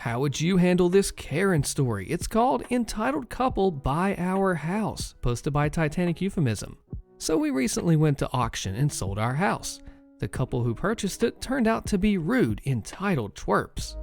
How would you handle this Karen story? It's called Entitled Couple Buy Our House, posted by Titanic Euphemism. So we recently went to auction and sold our house. The couple who purchased it turned out to be rude, entitled twerps.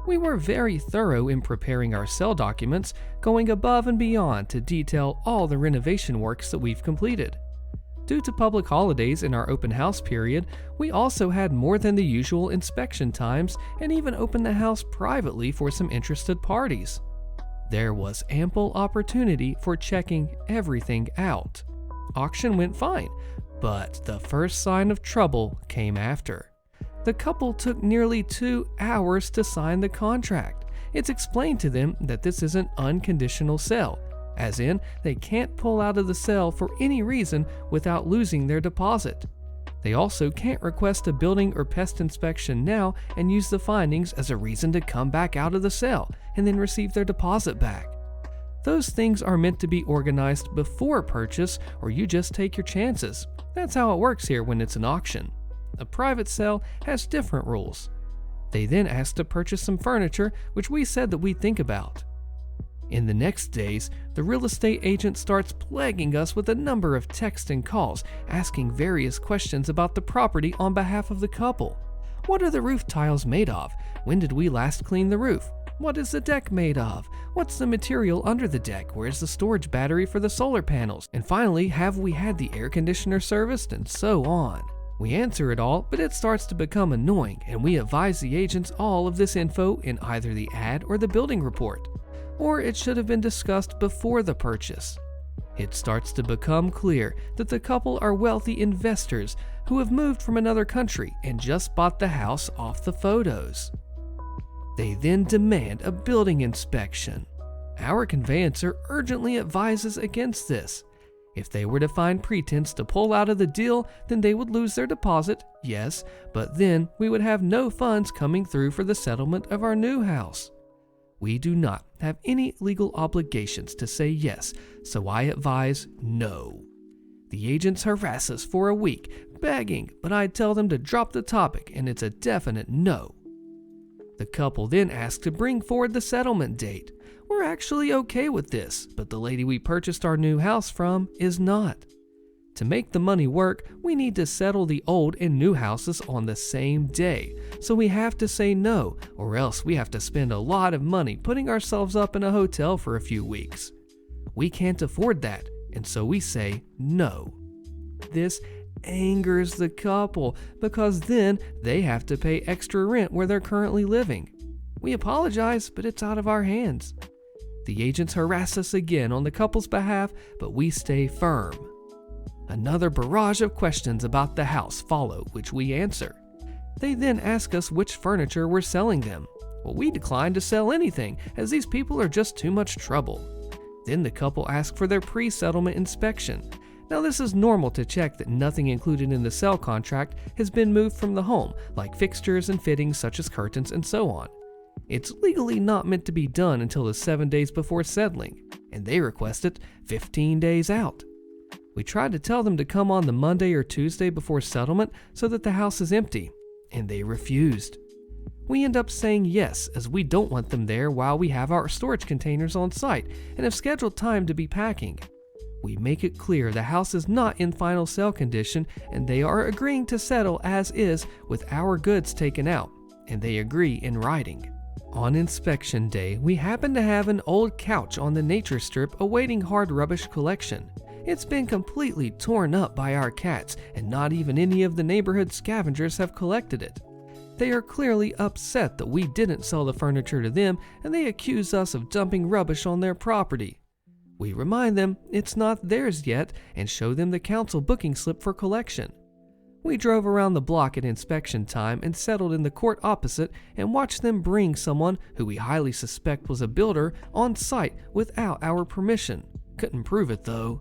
We were very thorough in preparing our sale documents, going above and beyond to detail all the renovation works that we've completed. Due to public holidays in our open house period, we also had more than the usual inspection times and even opened the house privately for some interested parties. There was ample opportunity for checking everything out. Auction went fine, but the first sign of trouble came after. The couple took nearly 2 hours to sign the contract. It's explained to them that this is an unconditional sale, as in they can't pull out of the sale for any reason without losing their deposit. They also can't request a building or pest inspection now and use the findings as a reason to come back out of the sale and then receive their deposit back. Those things are meant to be organized before purchase, or you just take your chances. That's how it works here when it's an auction. A private sale has different rules. They then asked to purchase some furniture, which we said that we'd think about. In the next days, the real estate agent starts plaguing us with a number of texts and calls, asking various questions about the property on behalf of the couple. What are the roof tiles made of? When did we last clean the roof? What is the deck made of? What's the material under the deck? Where's the storage battery for the solar panels? And finally, have we had the air conditioner serviced? And so on. We answer it all, but it starts to become annoying, and we advise the agents all of this info in either the ad or the building report. Or it should have been discussed before the purchase. It starts to become clear that the couple are wealthy investors who have moved from another country and just bought the house off the photos. They then demand a building inspection. Our conveyancer urgently advises against this. If they were to find pretense to pull out of the deal, then they would lose their deposit, yes, but then we would have no funds coming through for the settlement of our new house. We do not have any legal obligations to say yes, so I advise no. The agents harass us for a week, begging, but I tell them to drop the topic, and it's a definite no. The couple then asks to bring forward the settlement date. We're actually okay with this, but the lady we purchased our new house from is not. To make the money work, we need to settle the old and new houses on the same day, so we have to say no, or else we have to spend a lot of money putting ourselves up in a hotel for a few weeks. We can't afford that, and so we say no. This angers the couple because then they have to pay extra rent where they're currently living. We apologize, but it's out of our hands. The agents harass us again on the couple's behalf, but we stay firm. Another barrage of questions about the house follow, which we answer. They then ask us which furniture we're selling them. Well, we decline to sell anything, as these people are just too much trouble. Then the couple asks for their pre-settlement inspection. Now, this is normal to check that nothing included in the sale contract has been moved from the home, like fixtures and fittings such as curtains and so on. It's legally not meant to be done until the 7 days before settling, and they request it 15 days out. We tried to tell them to come on the Monday or Tuesday before settlement so that the house is empty, and they refused. We end up saying yes, as we don't want them there while we have our storage containers on site and have scheduled time to be packing. We make it clear the house is not in final sale condition, and they are agreeing to settle as is with our goods taken out, and they agree in writing. On inspection day, we happen to have an old couch on the nature strip awaiting hard rubbish collection. It's been completely torn up by our cats, and not even any of the neighborhood scavengers have collected it. They are clearly upset that we didn't sell the furniture to them, and they accuse us of dumping rubbish on their property. We remind them it's not theirs yet and show them the council booking slip for collection. We drove around the block at inspection time and settled in the court opposite and watched them bring someone who we highly suspect was a builder on site without our permission. Couldn't prove it though.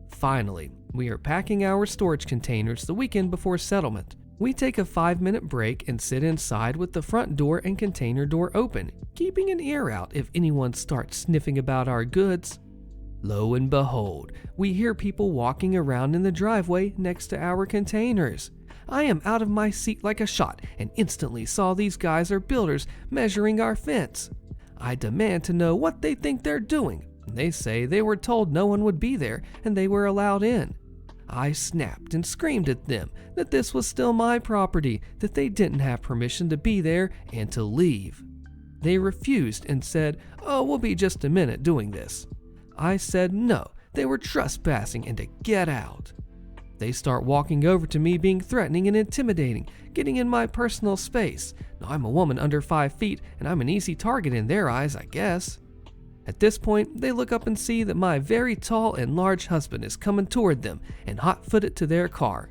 Finally, we are packing our storage containers the weekend before settlement. We take a 5-minute break and sit inside with the front door and container door open, keeping an ear out if anyone starts sniffing about our goods. Lo and behold, we hear people walking around in the driveway next to our containers. I am out of my seat like a shot and instantly saw these guys are builders measuring our fence. I demand to know what they think they're doing. They say they were told no one would be there and they were allowed in. I snapped and screamed at them that this was still my property, that they didn't have permission to be there and to leave. They refused and said, "Oh, we'll be just a minute doing this." I said no, they were trespassing and to get out. They start walking over to me being threatening and intimidating, getting in my personal space. Now, I'm a woman under 5 feet and I'm an easy target in their eyes, I guess. At this point, they look up and see that my very tall and large husband is coming toward them and hot-footed to their car.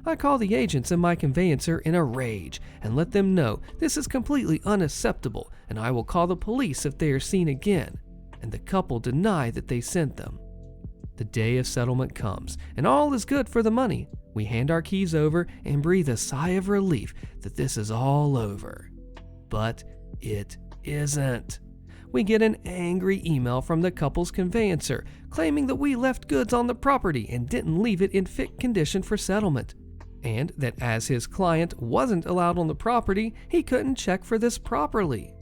I call the agents and my conveyancer in a rage and let them know this is completely unacceptable and I will call the police if they are seen again, and the couple deny that they sent them. The day of settlement comes and all is good for the money. We hand our keys over and breathe a sigh of relief that this is all over. But it isn't. We get an angry email from the couple's conveyancer claiming that we left goods on the property and didn't leave it in fit condition for settlement, and that as his client wasn't allowed on the property, he couldn't check for this properly.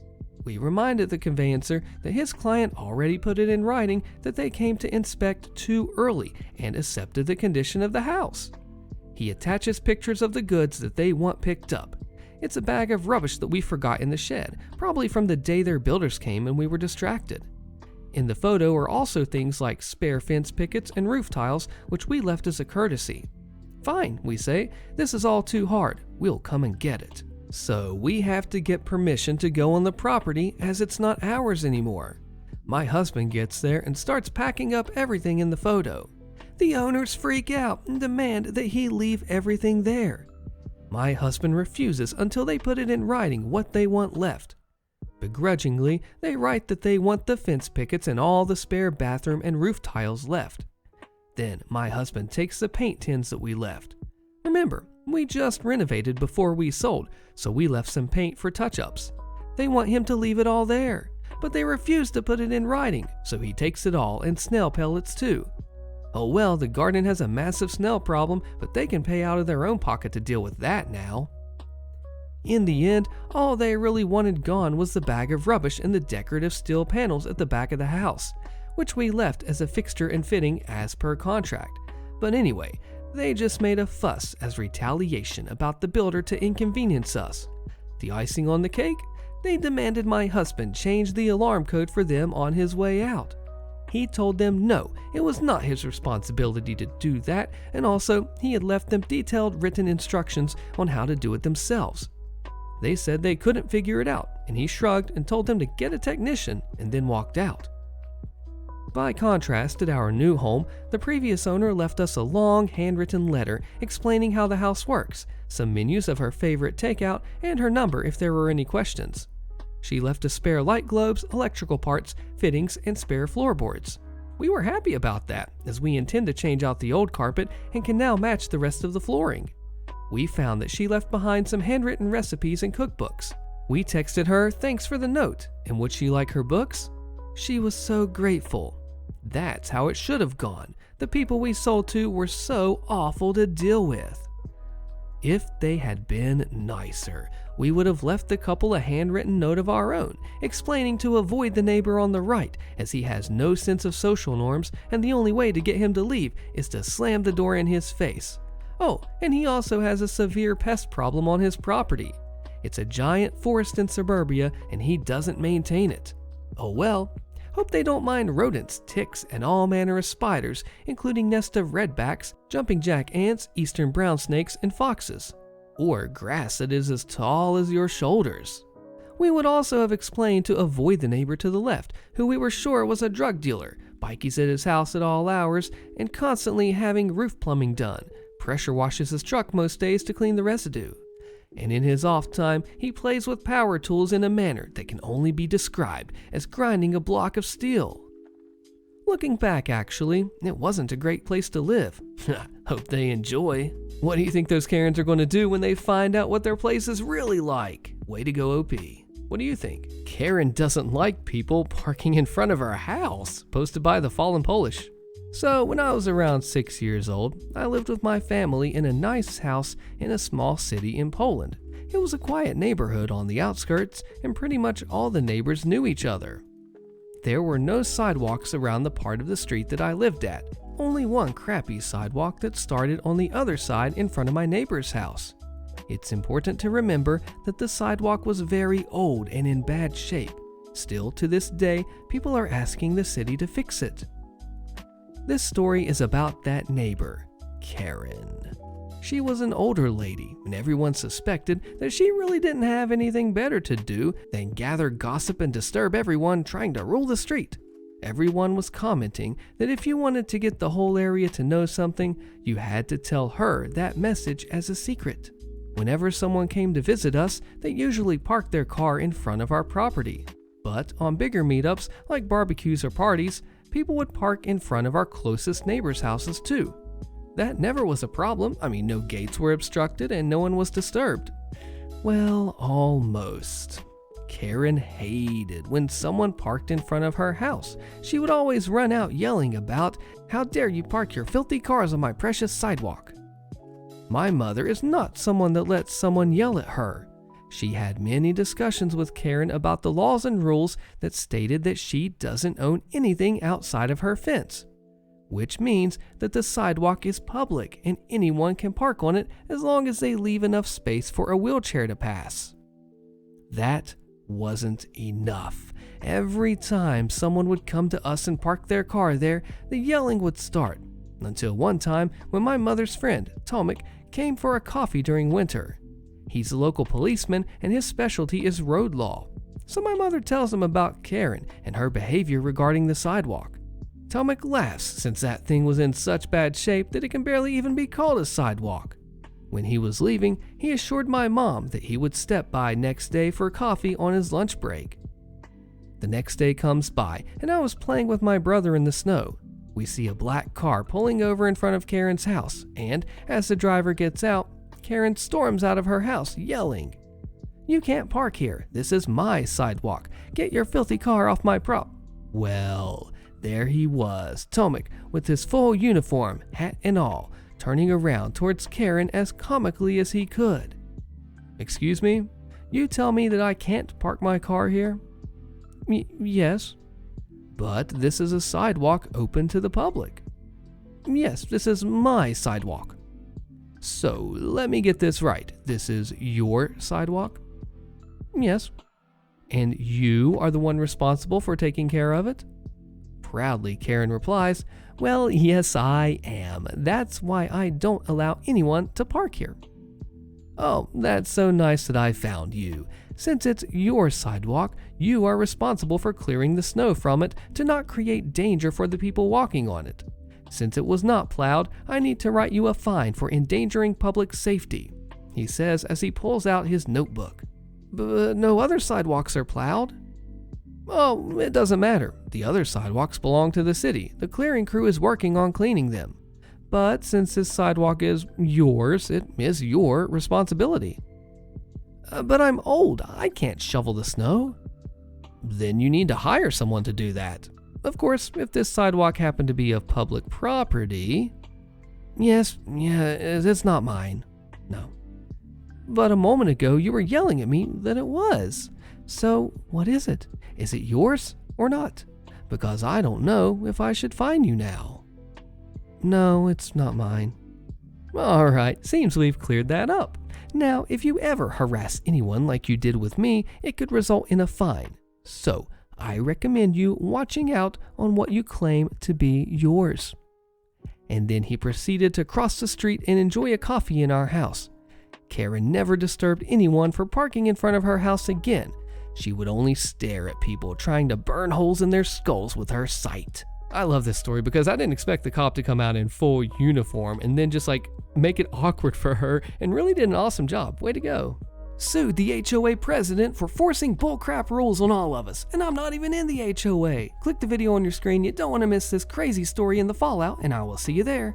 We reminded the conveyancer that his client already put it in writing that they came to inspect too early and accepted the condition of the house. He attaches pictures of the goods that they want picked up. It's a bag of rubbish that we forgot in the shed, probably from the day their builders came and we were distracted. In the photo are also things like spare fence pickets and roof tiles, which we left as a courtesy. Fine, we say, this is all too hard, we'll come and get it. So we have to get permission to go on the property as it's not ours anymore. My husband gets there and starts packing up everything in the photo. The owners freak out and demand that he leave everything there. My husband refuses until they put it in writing what they want left. Begrudgingly, they write that they want the fence pickets and all the spare bathroom and roof tiles left. Then my husband takes the paint tins that we left. Remember, we just renovated before we sold, so we left some paint for touch-ups. They want him to leave it all there, but they refuse to put it in writing, so he takes it all and snail pellets too. Oh well, the garden has a massive snail problem, but they can pay out of their own pocket to deal with that now. In the end, all they really wanted gone was the bag of rubbish and the decorative steel panels at the back of the house, which we left as a fixture and fitting as per contract. But anyway, they just made a fuss as retaliation about the builder to inconvenience us. The icing on the cake? They demanded my husband change the alarm code for them on his way out. He told them no, it was not his responsibility to do that, and also he had left them detailed written instructions on how to do it themselves. They said they couldn't figure it out, and he shrugged and told them to get a technician and then walked out. By contrast, at our new home, the previous owner left us a long handwritten letter explaining how the house works, some menus of her favorite takeout, and her number if there were any questions. She left us spare light globes, electrical parts, fittings, and spare floorboards. We were happy about that, as we intend to change out the old carpet and can now match the rest of the flooring. We found that she left behind some handwritten recipes and cookbooks. We texted her thanks for the note, and would she like her books? She was so grateful. That's how it should have gone. The people we sold to were so awful to deal with. If they had been nicer, we would have left the couple a handwritten note of our own, explaining to avoid the neighbor on the right, as he has no sense of social norms and the only way to get him to leave is to slam the door in his face. Oh, and he also has a severe pest problem on his property. It's a giant forest in suburbia and he doesn't maintain it. Oh well. Hope they don't mind rodents, ticks, and all manner of spiders, including nests of redbacks, jumping jack ants, eastern brown snakes, and foxes. Or grass that is as tall as your shoulders. We would also have explained to avoid the neighbor to the left, who we were sure was a drug dealer, bikies at his house at all hours, and constantly having roof plumbing done, pressure washes his truck most days to clean the residue. And in his off time, he plays with power tools in a manner that can only be described as grinding a block of steel. Looking back, actually, it wasn't a great place to live. Hope they enjoy. What do you think those Karens are going to do when they find out what their place is really like? Way to go, OP. What do you think? Karen doesn't like people parking in front of her house. Posted by The Fallen Polish. So when I was around 6 years old, I lived with my family in a nice house in a small city in Poland. It was a quiet neighborhood on the outskirts, and pretty much all the neighbors knew each other. There were no sidewalks around the part of the street that I lived at, only one crappy sidewalk that started on the other side in front of my neighbor's house. It's important to remember that the sidewalk was very old and in bad shape. Still, to this day, people are asking the city to fix it. This story is about that neighbor, Karen. She was an older lady, and everyone suspected that she really didn't have anything better to do than gather gossip and disturb everyone trying to rule the street. Everyone was commenting that if you wanted to get the whole area to know something, you had to tell her that message as a secret. Whenever someone came to visit us, they usually parked their car in front of our property. But on bigger meetups, like barbecues or parties, people would park in front of our closest neighbors' houses too. That never was a problem. No gates were obstructed and no one was disturbed. Well, almost. Karen hated when someone parked in front of her house. She would always run out yelling about, "How dare you park your filthy cars on my precious sidewalk?" My mother is not someone that lets someone yell at her. She had many discussions with Karen about the laws and rules that stated that she doesn't own anything outside of her fence, which means that the sidewalk is public and anyone can park on it as long as they leave enough space for a wheelchair to pass. That wasn't enough. Every time someone would come to us and park their car there, the yelling would start. Until one time when my mother's friend, Tomek, came for a coffee during winter. He's a local policeman and his specialty is road law. So my mother tells him about Karen and her behavior regarding the sidewalk. Tomek laughs since that thing was in such bad shape that it can barely even be called a sidewalk. When he was leaving, he assured my mom that he would step by next day for coffee on his lunch break. The next day comes by and I was playing with my brother in the snow. We see a black car pulling over in front of Karen's house, and as the driver gets out, Karen storms out of her house yelling, "You can't park here. This is my sidewalk. Get your filthy car off my prop." Well, there he was, Tomek, with his full uniform, hat and all, turning around towards Karen as comically as he could. "Excuse me? You tell me that I can't park my car here?" Yes. "But this is a sidewalk open to the public." "Yes, this is my sidewalk." "So, let me get this right. This is your sidewalk?" "Yes." "And you are the one responsible for taking care of it?" Proudly, Karen replies, "Well, yes, I am. That's why I don't allow anyone to park here." "Oh, that's so nice that I found you. Since it's your sidewalk, you are responsible for clearing the snow from it to not create danger for the people walking on it. Since it was not plowed, I need to write you a fine for endangering public safety," he says as he pulls out his notebook. "But no other sidewalks are plowed." "Oh, it doesn't matter. The other sidewalks belong to the city. The clearing crew is working on cleaning them. But since this sidewalk is yours, it is your responsibility." "But I'm old. I can't shovel the snow." "Then you need to hire someone to do that. Of course, if this sidewalk happened to be of public property..." Yes, it's not mine." "No." "But a moment ago you were yelling at me that it was. So what is it? Is it yours or not? Because I don't know if I should fine you now." "No, it's not mine." "All right, seems we've cleared that up. Now, if you ever harass anyone like you did with me, it could result in a fine. So, I recommend you watching out on what you claim to be yours." And then he proceeded to cross the street and enjoy a coffee in our house. Karen never disturbed anyone for parking in front of her house again. She would only stare at people trying to burn holes in their skulls with her sight. I love this story because I didn't expect the cop to come out in full uniform and then just make it awkward for her, and really did an awesome job. Way to go. Sued the HOA president for forcing bullcrap rules on all of us, and I'm not even in the HOA. Click the video on your screen. You don't want to miss this crazy story in the fallout, and I will see you there.